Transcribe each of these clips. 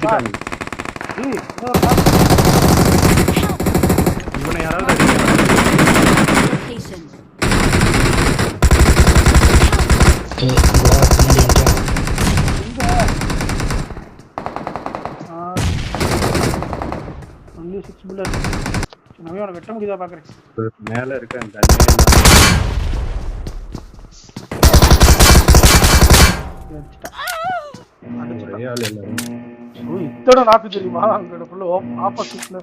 அடிச்சிட்டாங்க. இவனை யாராவது அடிக்கிறாங்க. வெட்ட முடியுதா பாக்குறேன். மேல இருக்க இத்தனை நாக்கு தெரியுமா? அங்க ஆப்போசிட்ல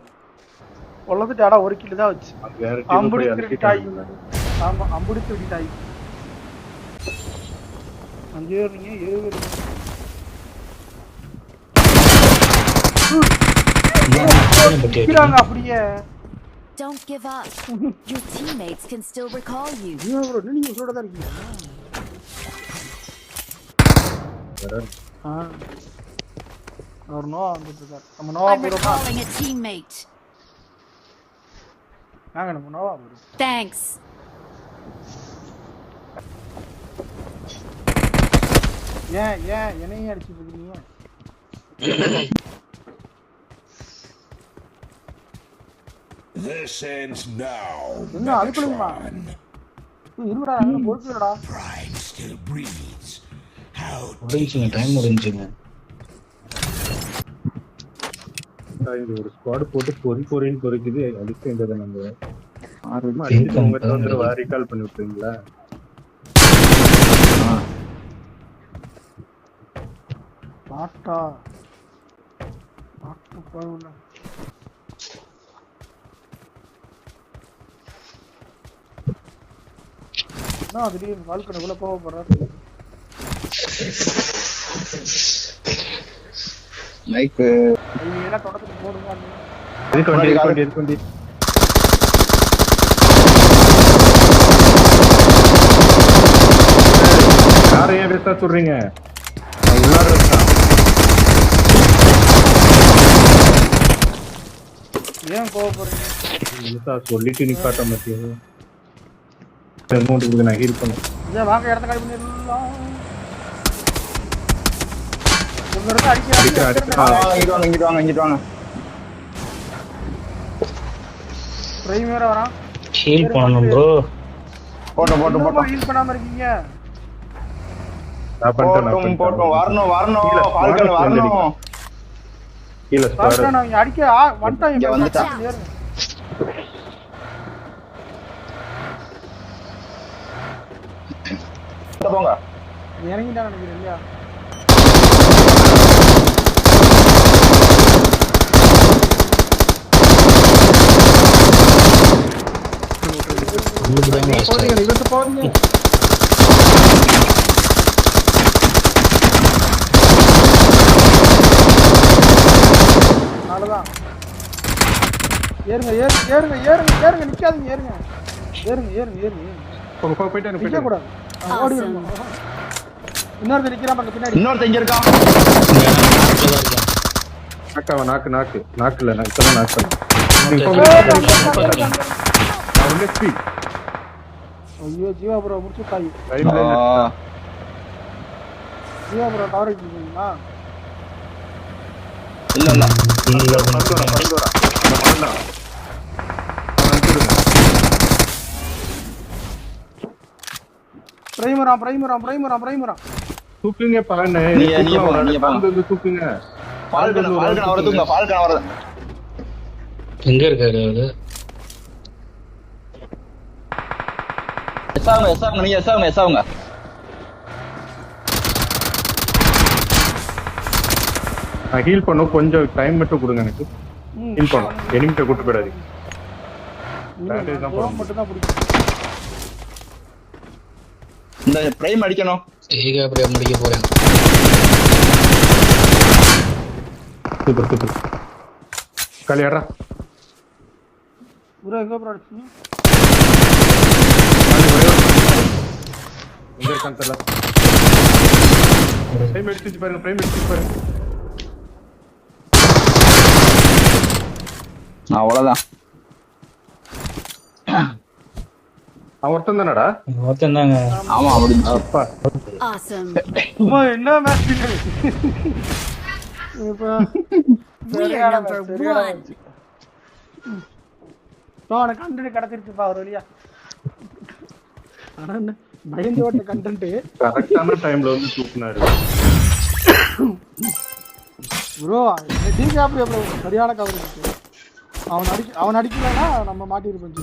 கொள்ளதுட்டாடா. ஒரு கிலோ தான் வச்சு அம்புடி கிரெடிட் ஆகி. ஆமா அம்புடி கிரெடிட் ஆகி 5 பேர் நீங்க 7 பேர் அப்படியே. Don't give up. Your teammates can still recall you. நீங்க சொல்றதா இருக்கீங்க. I'm recalling a teammate. Thanks. என்னையும் அடிச்சுட்டு இருக்கீங்க. This ends now. என்ன அதுக்குள்ளமா? இருடா அங்க போடுறடா. Prime still breathes. How முடிஞ்சுங்க டைம் முடிஞ்சுங்க. இந்த ஒரு ஸ்குவாட் போட்டு பொறின்னு பொறிக்குது. அடிச்சேன்றத நம்ம அடிச்சவங்க வந்து ரீகால் பண்ணி விட்டுறீங்களா? பாட்டா பாட்டு போறோம்ல. நான் திடீர்னு வாழ்க்கைக்குள்ள போக போறேன். மைக் நீங்க தொடர்ந்து போடுங்க. இதுக்கு யாரையும் பேச சொல்றீங்க? உள்ளார ஏன் போக போறீங்க? சொல்லிட்டு நிப்பாட்ட மாட்டேன். நான் ஹீல் பண்ணேன். வாங்க இடத்த காலி பண்ணிடலாம். ஹீல் பண்ணனும் ப்ரோ. போட்டு ஹீல் பண்ணாம இருக்கீங்க. போட்டு வரணும் ஃபால்கன் வரணும். கீழ ஸ்பார் நான் அடிக்க வந்துட்டேன். இங்க வந்துட்டேன். போங்க. இறங்கிட்டான் நினைக்கிறேன் இல்லையா? போறீங்க. அவ்வளவுதான். ஏறுங்க நிக்காதீங்க. ஏறுங்க. போயிட்டே கூடாது. ஓடி வரணும். இன்னொருத்த நிக்கிறான் பாருங்க பின்னாடி. இன்னொருத்த இங்க இருக்கான். நாக்குல நான் இப்பதான் நாக்கு பண்ணேன். ஐயோ ஜீவா ப்ரோ முடிச்சு தாய். ஜீவா ப்ரோ டவர் அடிச்சிருக்கீங்களா? இல்ல பரந்தோரா பிரைமரா தூக்குங்க பாருங்க. நீங்க வந்து தூக்குங்க. ஃபால்கன் வரது. எங்க இருக்காரு அவரு? எஸ்ஆங்க நீங்க எஸ்ஆங்க. ஹீல் பண்ணு. கொஞ்சம் டைம் மட்டும் கொடுங்க எனக்கு. ஹீல் பண்ணும். எனிமிட்ட கூட்டு போயிடாதீங்க. மட்டும் தான் பிடிக்கும். இந்த பிரைம் அடிக்கணும். ஏக அப்படியே முடிக்க போறேன். சூப்பர் காலியாடா. ப்ரோ எங்க ப்ரோ அடிச்சீங்க? எங்க இருக்கான் தெரியல. பிரைம் எடுத்து பாருங்க. அவ்வளவுதான். ஒருத்தன் தானடா? ஒருத்தன் தாங்க. ஆமா அப்படி. Awesome. என்ன மேட்ச் இப்போ We are number one. அவனை கண்டென்ட் கிடைச்சிருச்சுப்பா ஒரு வழியா. ஆனா என்ன பயந்து ஓட்ட கண்டென்ட் கரெக்டான டைம்ல வந்து தூக்குனாரு ப்ரோ. டிகாப்ரியோ ப்ரோ சரியான கவர் இருக்கு. அவன் அடிக்கலன்னா நம்ம மாட்டிருப்போம்.